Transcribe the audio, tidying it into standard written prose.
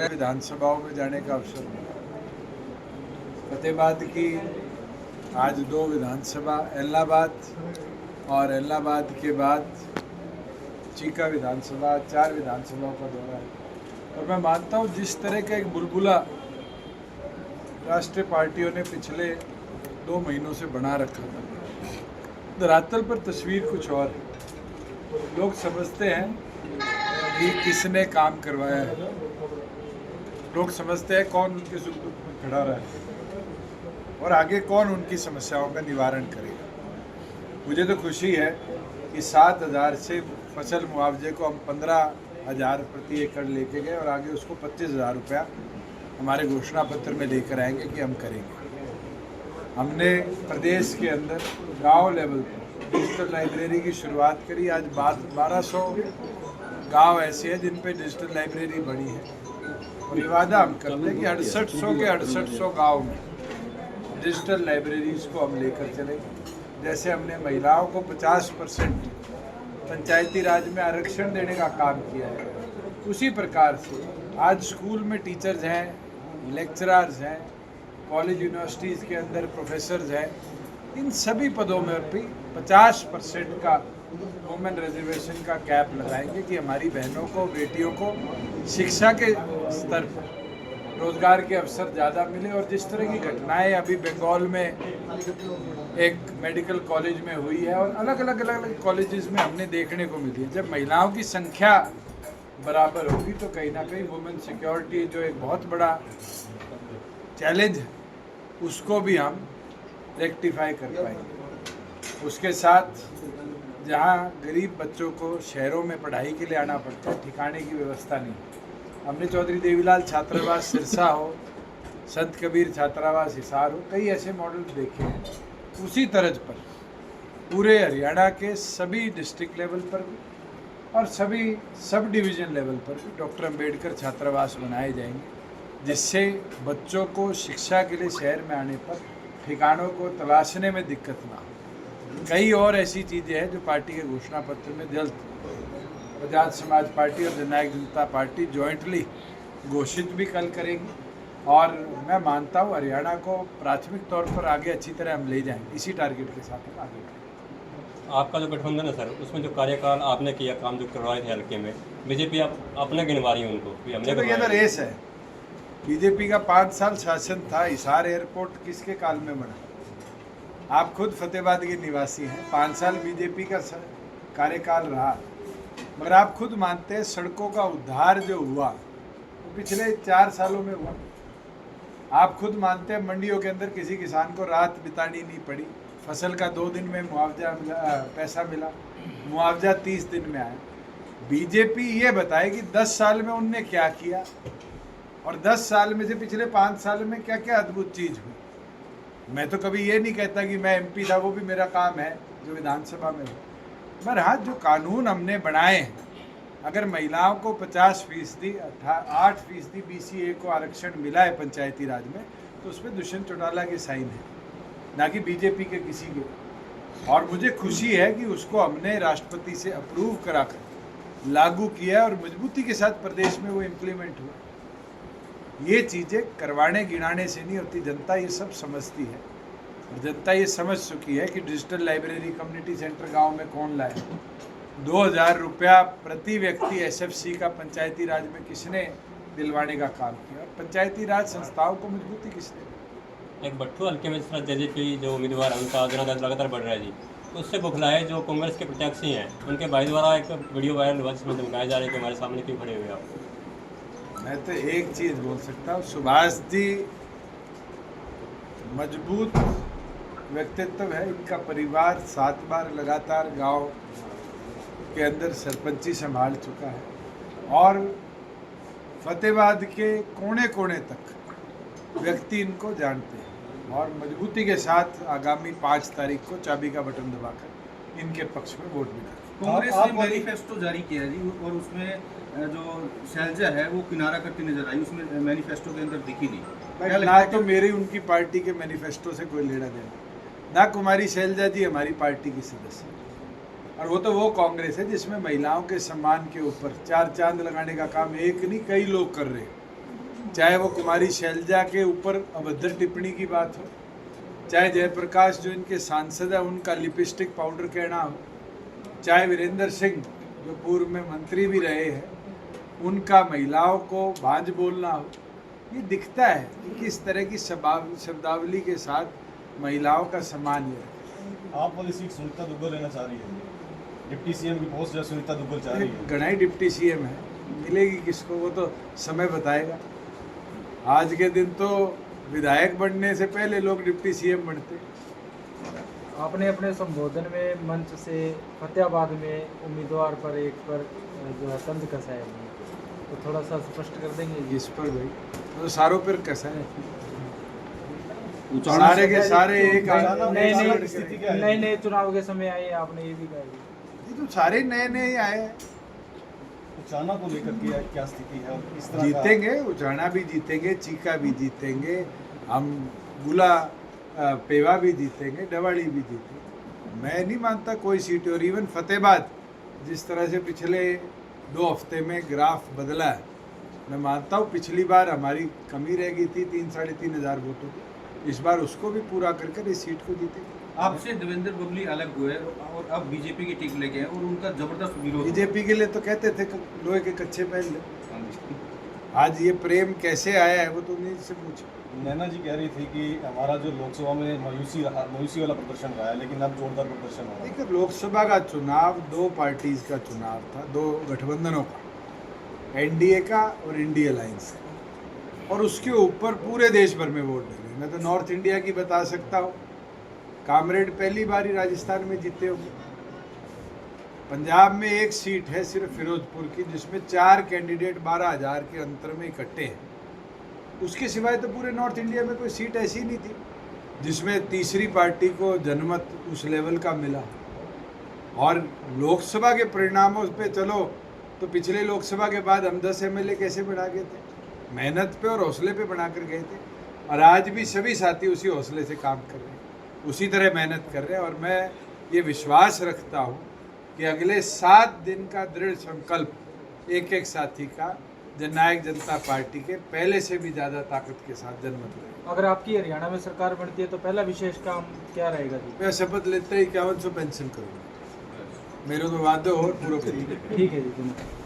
विधानसभाओं में जाने का अवसर मिला। फतेहाबाद की आज 2 विधानसभा, एलनाबाद और एलनाबाद के बाद चीका विधानसभा, 4 विधानसभाओं का दौरा है। और मैं मानता हूँ जिस तरह का एक बुलबुला राष्ट्रीय पार्टियों ने पिछले 2 महीनों से बना रखा था, धरातल पर तस्वीर कुछ और है। लोग समझते हैं कि किसने काम करवाया है, लोग समझते हैं कौन उनके सुख दुख में खड़ा रहा है और आगे कौन उनकी समस्याओं का निवारण करेगा। मुझे तो खुशी है कि 7,000 से फसल मुआवजे को हम 15,000 प्रति एकड़ लेके गए और आगे उसको 25,000 रुपया हमारे घोषणा पत्र में लेकर आएंगे कि हम करेंगे। हमने प्रदेश के अंदर गांव लेवल पर डिजिटल लाइब्रेरी की शुरुआत करी। आज 1200 गांव ऐसे हैं जिन पे डिजिटल लाइब्रेरी बनी है और ये वादा हम करते हैं कि 6800 के 6800 गाँव में डिजिटल लाइब्रेरीज को हम लेकर चलेंगे। जैसे हमने महिलाओं को 50% पंचायती राज में आरक्षण देने का काम किया है, उसी प्रकार से आज स्कूल में टीचर्स हैं, लेक्चरर्स हैं, कॉलेज यूनिवर्सिटीज़ के अंदर प्रोफेसर्स हैं, इन सभी पदों में भी 50% का वुमेन रिजर्वेशन का कैप लगाएंगे कि हमारी बहनों को, बेटियों को शिक्षा के स्तर पर रोजगार के अवसर ज़्यादा मिले। और जिस तरह की घटनाएं अभी बंगाल में एक मेडिकल कॉलेज में हुई है और अलग अलग कॉलेजेस में हमने देखने को मिली है, जब महिलाओं की संख्या बराबर होगी तो कहीं ना कहीं वुमेन सिक्योरिटी जो एक बहुत बड़ा चैलेंज है उसको भी हम रेक्टिफाई कर पाएंगे। उसके साथ जहाँ गरीब बच्चों को शहरों में पढ़ाई के लिए आना पड़ता है, ठिकाने की व्यवस्था नहीं, हमने चौधरी देवीलाल छात्रावास सिरसा हो, संत कबीर छात्रावास हिसार हो, कई ऐसे मॉडल देखे हैं। उसी तर्ज पर पूरे हरियाणा के सभी डिस्ट्रिक्ट लेवल पर भी और सभी सब डिवीज़न लेवल पर भी डॉक्टर अंबेडकर छात्रावास बनाए जाएंगे, जिससे बच्चों को शिक्षा के लिए शहर में आने पर ठिकानों को तलाशने में दिक्कत ना हो। कई और ऐसी चीज़ें हैं जो पार्टी के घोषणा पत्र में जल्द आजाद समाज पार्टी और जननायक जनता पार्टी जॉइंटली घोषित भी कल करेंगी। और मैं मानता हूँ हरियाणा को प्राथमिक तौर पर आगे अच्छी तरह हम ले जाएंगे, इसी टारगेट के साथ हम आगे बढ़ेंगे। आपका जो गठबंधन है सर, उसमें जो कार्यकाल आपने किया, काम जो करवाए थे हल्के में, बीजेपी आप अपने गिनवा रही है उनको भी हमने तो ये तो रेस है। बीजेपी का 5 साल शासन था। हिसार एयरपोर्ट किसके काल में बना? आप खुद फतेहाबाद के निवासी हैं। 5 साल बीजेपी का कार्यकाल रहा, मगर आप खुद मानते हैं सड़कों का उद्धार जो हुआ वो पिछले 4 सालों में हुआ। आप खुद मानते हैं मंडियों के अंदर किसी किसान को रात बितानी नहीं पड़ी, फसल का 2 दिन में मुआवजा पैसा मिला, मुआवजा 30 दिन में आया। बीजेपी ये बताए कि 10 साल में उनने क्या किया और 10 साल में से पिछले 5 साल में क्या क्या अद्भुत चीज़ हुई। मैं तो कभी ये नहीं कहता कि मैं एमपी था, वो भी मेरा काम है जो विधानसभा में हो। पर हाँ, जो कानून हमने बनाए हैं, अगर महिलाओं को 50%, 8% BCA को आरक्षण मिला है पंचायती राज में, तो उसमें दुष्यंत चौटाला के साइन है, ना कि बीजेपी के किसी के। और मुझे खुशी है कि उसको हमने राष्ट्रपति से अप्रूव कराकर लागू किया और मजबूती के साथ प्रदेश में वो इम्प्लीमेंट हुआ। ये चीज़ें करवाने गिनाने से नहीं होती, जनता ये सब समझती है। और जनता ये समझ चुकी है कि डिजिटल लाइब्रेरी, कम्युनिटी सेंटर गांव में कौन लाए, 2,000 रुपया प्रति व्यक्ति SFC का पंचायती राज में किसने दिलवाने का काम किया और पंचायती राज संस्थाओं को मजबूती किसने दी। एक बट्टू हल्के में जिस तरह जेजेपी जो उम्मीदवार है उनका जनादेश लगातार बढ़ रहा है जी, उससे बुखलाए जो कांग्रेस के प्रत्याशी हैं उनके भाई द्वारा एक वीडियो वायरल हुआ जिसमें धमकाया जा रहा है कि हमारे सामने क्यों खड़े हुए आप। मैं तो एक चीज़ बोल सकता हूँ, सुभाष जी मजबूत व्यक्तित्व है। इनका परिवार 7 बार लगातार गांव के अंदर सरपंची संभाल चुका है और फतेहाबाद के कोने कोने तक व्यक्ति इनको जानते हैं और मजबूती के साथ आगामी 5 तारीख को चाबी का बटन दबाकर इनके पक्ष में वोट मिला। कांग्रेस ने मैनिफेस्टो जारी किया है जी, और उसमें जो शैलजा है वो किनारा करती नजर आई, उसमें मैनिफेस्टो के अंदर दिखी नहीं। ना तो मेरी उनकी पार्टी के मैनिफेस्टो से कोई लेना देना, ना कुमारी शैलजा जी हमारी पार्टी की सदस्य। और वो तो वो कांग्रेस है जिसमें महिलाओं के सम्मान के ऊपर चार चांद लगाने का काम एक नहीं कई लोग कर रहे हैं। चाहे वो कुमारी शैलजा के ऊपर अभद्र टिप्पणी की बात हो, चाहे जयप्रकाश जो इनके सांसद है उनका लिपस्टिक पाउडर कहना हो, चाहे वीरेंद्र सिंह जो पूर्व में मंत्री भी रहे हैं उनका महिलाओं को भांज बोलना हो। ये दिखता है कि किस तरह की शब्दावली के साथ महिलाओं का सम्मान ये है। आप वाली सीट सुनीता दुग्गल लेना चाह रही है, डिप्टी सीएम की पोस्ट जो सुनीता दुग्गल चाह रही है। गणाई डिप्टी सीएम है, मिलेगी किसको वो तो समय बताएगा। आज के दिन तो विधायक बनने से पहले लोग डिप्टी सीएम बनते। आपने अपने संबोधन में मंच से फतेहाबाद में उम्मीदवार पर एक पर जो है तंज कसा है, तो थोड़ा सा स्पष्ट कर देंगे जी। जिस पर भाई तो सारों पर कसा है, सारे के सारे एक नए नए चुनाव के समय आए, आपने ये भी कहा जी। ये तो सारे नए नए आए हैं। उचाना को लेकर के क्या स्थिति है और किस तरह जीतेंगे, उचाना भी जीतेंगे, चीका भी जीतेंगे, हम गुला पेवा भी जीतेंगे, डवाड़ी भी जीतेंगे। मैं नहीं मानता कोई सीट। और इवन फतेहाबाद जिस तरह से पिछले 2 हफ्ते में ग्राफ बदला है, मैं मानता हूँ पिछली बार हमारी कमी रह गई थी 3-3.5 हज़ार वोटों की, इस बार उसको भी पूरा कर इस सीट को जीतेंगे। आपसे देवेंद्र बबली अलग हुए और अब बीजेपी की टिकट लेके हैं और उनका जबरदस्त विरोध। बीजेपी के लिए तो कहते थे लोहे के कच्चे पहन ले, आज ये प्रेम कैसे आया है वो तो उन्हीं से पूछो। नैना जी कह रही थी कि हमारा जो लोकसभा में मायूसी वाला प्रदर्शन रहा है, लेकिन अब जोरदार प्रदर्शन हो रहा है। देखिए, लोकसभा का चुनाव 2 पार्टीज का चुनाव था, 2 गठबंधनों का, एनडीए का और इंडिया अलायंस का, और उसके ऊपर पूरे देश भर में वोट डले। मैं तो नॉर्थ इंडिया की बता सकता हूँ, कामरेड पहली बार ही राजस्थान में जीते होंगे। पंजाब में एक सीट है सिर्फ फिरोजपुर की, जिसमें 4 कैंडिडेट 12,000 के अंतर में इकट्ठे हैं। उसके सिवाय तो पूरे नॉर्थ इंडिया में कोई सीट ऐसी नहीं थी जिसमें तीसरी पार्टी को जनमत उस लेवल का मिला। और लोकसभा के परिणामों पे चलो तो पिछले लोकसभा के बाद हम 10 एमएलए कैसे बढ़ा गए थे, मेहनत पे और हौसले पे बना कर गए थे। और आज भी सभी साथी उसी हौसले से काम कर रहे हैं, उसी तरह मेहनत कर रहे हैं। और मैं ये विश्वास रखता हूँ कि अगले 7 दिन का दृढ़ संकल्प एक एक साथी का जननायक जनता पार्टी के पहले से भी ज़्यादा ताकत के साथ जनमत लेगा। अगर आपकी हरियाणा में सरकार बनती है तो पहला विशेष काम क्या रहेगा जी? मैं शपथ लेते ही 5100 पेंशन करूँगा। मेरे तो वादे और पूरा करूँगा। ठीक है जी, धन्यवाद।